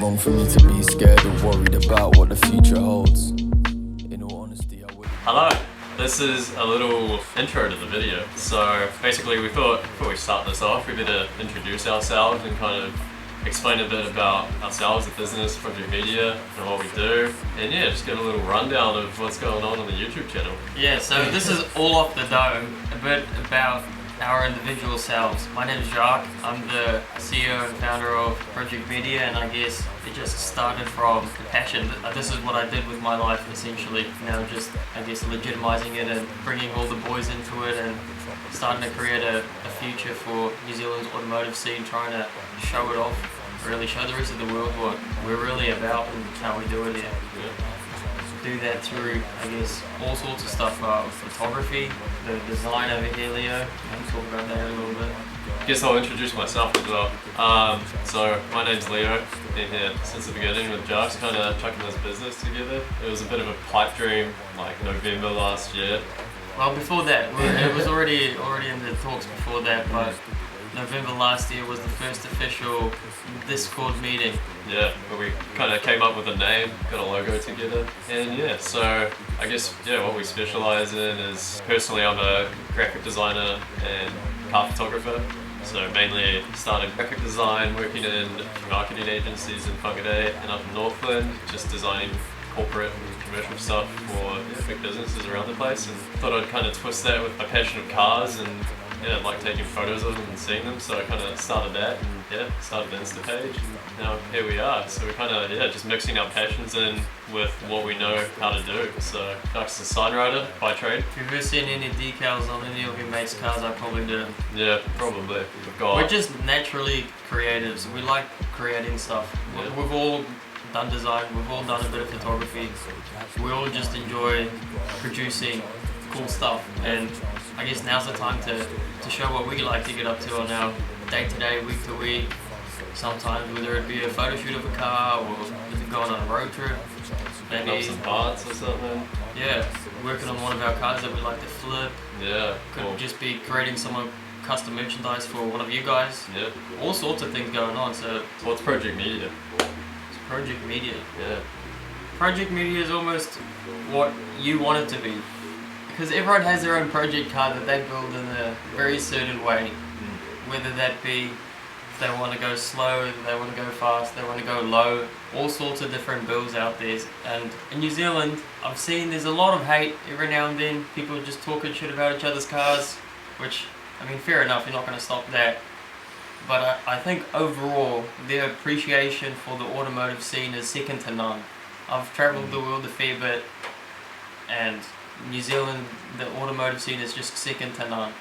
wrong for me to be scared or worried about what the future holds. In all honesty, I would. Hello, this is a little intro to the video. So basically we thought before we start this off, we better introduce ourselves and kind of explain a bit about ourselves, the business, Project Media, and what we do. And yeah, just get a little rundown of what's going on the YouTube channel. Yeah, so this is all off the dome, a bit about our individual selves. My name is Jacques, I'm the CEO and founder of Project Media, and I guess it just started from the passion. This is what I did with my life essentially. Now just, I guess, legitimizing it and bringing all the boys into it and starting to create a future for New Zealand's automotive scene, trying to show it off, really show the rest of the world what we're really about and how we do it here. Do that through, I guess, all sorts of stuff, photography, the design over here, Leo. Can you talk about that a little bit? I guess I'll introduce myself as well. So my name's Leo, been here since the beginning with Jacques, kind of chucking this business together. It was a bit of a pipe dream, like November last year. Well, before that, it was already in the talks before that, but November last year was the first official Discord meeting. Yeah, where we kind of came up with a name, got a logo together, and yeah, so I guess, yeah, what we specialize in is, personally I'm a graphic designer and car photographer, so mainly started graphic design, working in marketing agencies in Whangarei and up in Northland, just designing corporate and commercial stuff for big businesses around the place, and thought I'd kind of twist that with my passion of cars and yeah, like taking photos of them and seeing them, so I kind of started that and yeah, started the Insta page, and now here we are. So we're kind of, yeah, just mixing our passions in with what we know how to do. So Jacques is a sign writer by trade. If you've ever seen any decals on any of your mates' cars, I probably do. Yeah, probably. We're just naturally creatives. We like creating stuff. Yeah. We've all done design, we've all done a bit of photography. We all just enjoy producing cool stuff, and I guess now's the time to show what we like to get up to on our day-to-day, week-to-week. Sometimes whether it be a photo shoot of a car or going on a road trip. Maybe up some parts or something. Yeah, working on one of our cars that we like to flip. Yeah. Could just be creating some custom merchandise for one of you guys. Yeah. All sorts of things going on. So what's Project Media? It's Project Media. Yeah. Project Media is almost what you want it to be. Because everyone has their own project car that they build in a very certain way. Whether that be if they want to go slow, if they want to go fast, they want to go low. All sorts of different builds out there. And in New Zealand, I've seen there's a lot of hate every now and then. People just talking shit about each other's cars. Which, I mean, fair enough, you're not going to stop that. But I think overall, their appreciation for the automotive scene is second to none. I've travelled the world a fair bit, and New Zealand, the automotive scene is just second to none.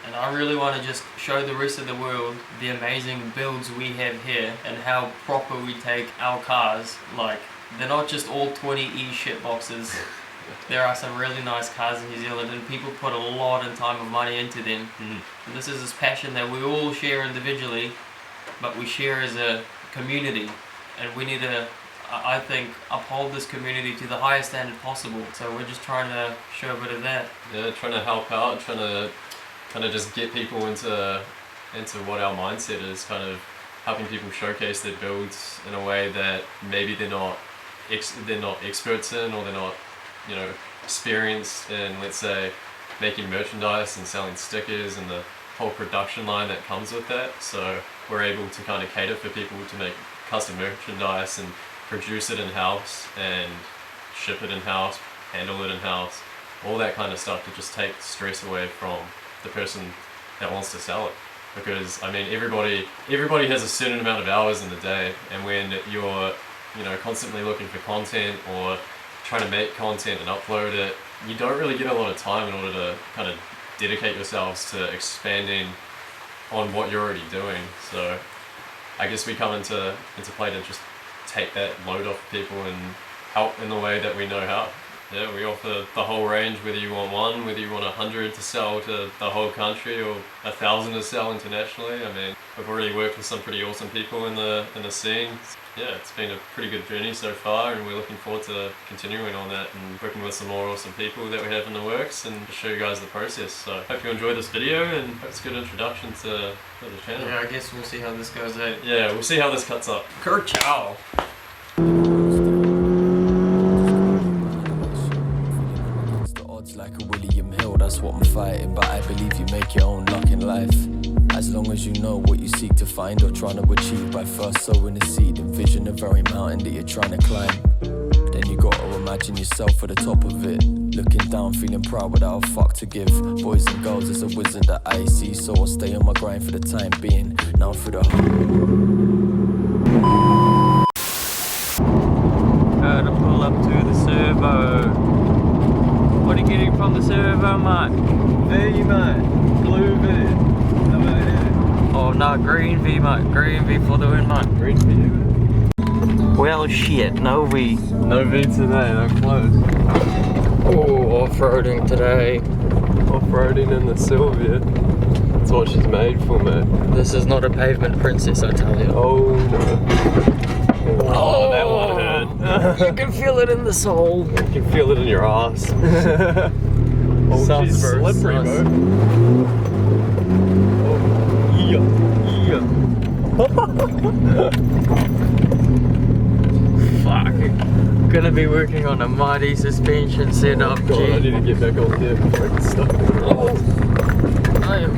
And I really want to just show the rest of the world the amazing builds we have here and how proper we take our cars. Like, they're not just all 20E shit boxes. There are some really nice cars in New Zealand, and people put a lot of time and money into them. And this is this passion that we all share individually, but we share as a community, and we need to, I think, uphold this community to the highest standard possible. So we're just trying to show a bit of that. Yeah, trying to help out, trying to kind of just get people into what our mindset is, kind of helping people showcase their builds in a way that maybe they're not experts in, or they're not, you know, experienced in, let's say, making merchandise and selling stickers and the whole production line that comes with that. So we're able to kind of cater for people to make custom merchandise and produce it in-house and ship it in-house, handle it in-house, all that kind of stuff to just take stress away from the person that wants to sell it. Because, I mean, everybody has a certain amount of hours in the day, and when you're, you know, constantly looking for content or trying to make content and upload it, you don't really get a lot of time in order to kind of dedicate yourselves to expanding on what you're already doing. So I guess we come into play to just take that load off people and help in the way that we know how. yeah, we offer the whole range, whether you want one, whether you want 100 to sell to the whole country or 1,000 to sell internationally. I mean, we've already worked with some pretty awesome people in the scene. Yeah, it's been a pretty good journey so far, and we're looking forward to continuing on that and working with some more awesome people that we have in the works and to show you guys the process. So hope you enjoyed this video, and hope it's a good introduction to the channel. Yeah, I guess we'll see how this goes out. Yeah, we'll see how this cuts up. Ciao. Like a William Hill, that's what I'm fighting. But I believe you make your own luck in life, as long as you know what you seek to find or trying to achieve by first sowing a seed. Envision the very mountain that you're trying to climb. Then you gotta imagine yourself at the top of it, looking down, feeling proud without a fuck to give. Boys and girls, it's a wizard that I see, so I'll stay on my grind for the time being. Now through the Gotta pull up to the servo. What are you getting from the servo, mate? V, mate. Blue V. Oh no, green V, mate. Green V for the win, mate. Green V. Well, shit, no V. No V today, no close. Oh, off-roading today. Off-roading in the Sylvia. That's what she's made for, mate. This is not a pavement princess, I tell you. Oh no. Oh, that one hurt. You can feel it in the soul. You can feel it in your ass. Oh, Sounds she's very slippery, sus. bro. Oh, yeah. Fuck. Gonna be working on a mighty suspension setup, God, I need to get back on there before I get stuck. Oh, I am.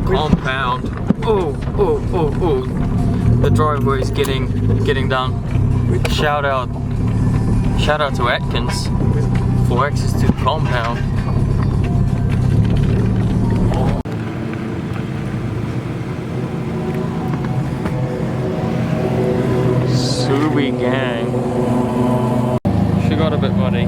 Compound. Oh. The driveway's getting done. Shout out to Atkins for access to the compound. Subi gang. She got a bit muddy.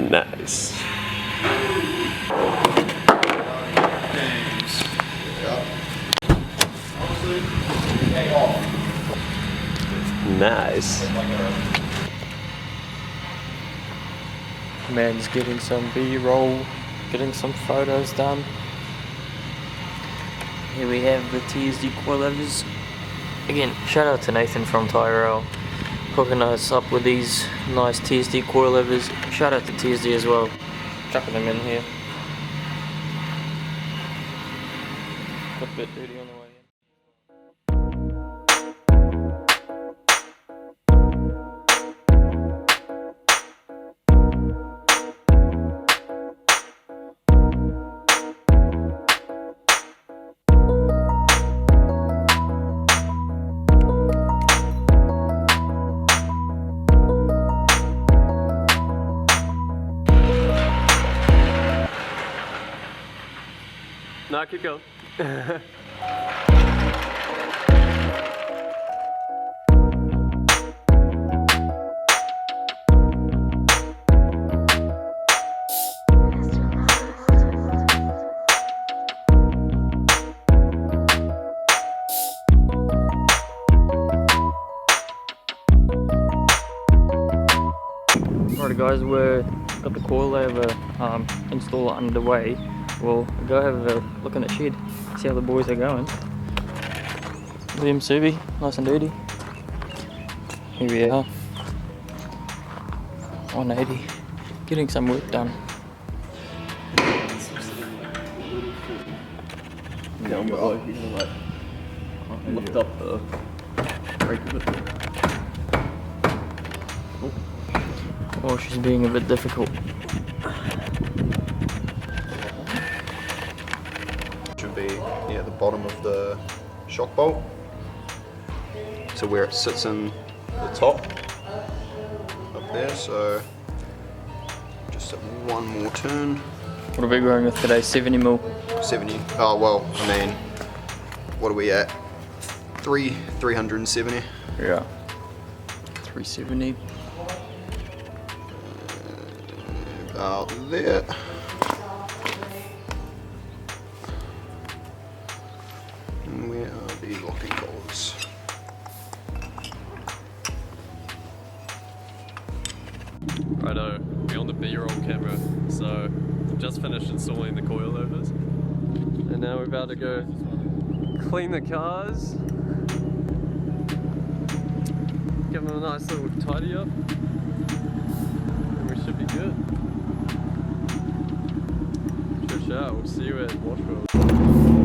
Nice. Nice. Man's getting some B-roll, getting some photos done. Here we have the TSD coilovers. Again, shout out to Nathan from Tyrell, hooking us up with these nice TSD coilovers. Shout out to TSD as well, chucking them in here. Got a bit dirty on the way in. No, keep going. Alright guys, we've got the coilover installer underway. We'll go have a look in the shed, see how the boys are going. Liam Subi, nice and dirty. Here we are. 180, getting some work done. Down below here, like lift up the brake a bit. Oh, she's being a bit difficult. Should be near the bottom of the shock bolt. So where it sits in the top up there. So just one more turn. What are we going with today? 70 mil. 70. Oh well, I mean, what are we at? 370. Yeah. 370. About there. And where are the locking bolts? Righto, we're on the B-roll camera, so just finished installing the coilovers, and now we're about to go clean the cars, give them a nice little tidy up, and we should be good. Check out, we'll see you at Washville.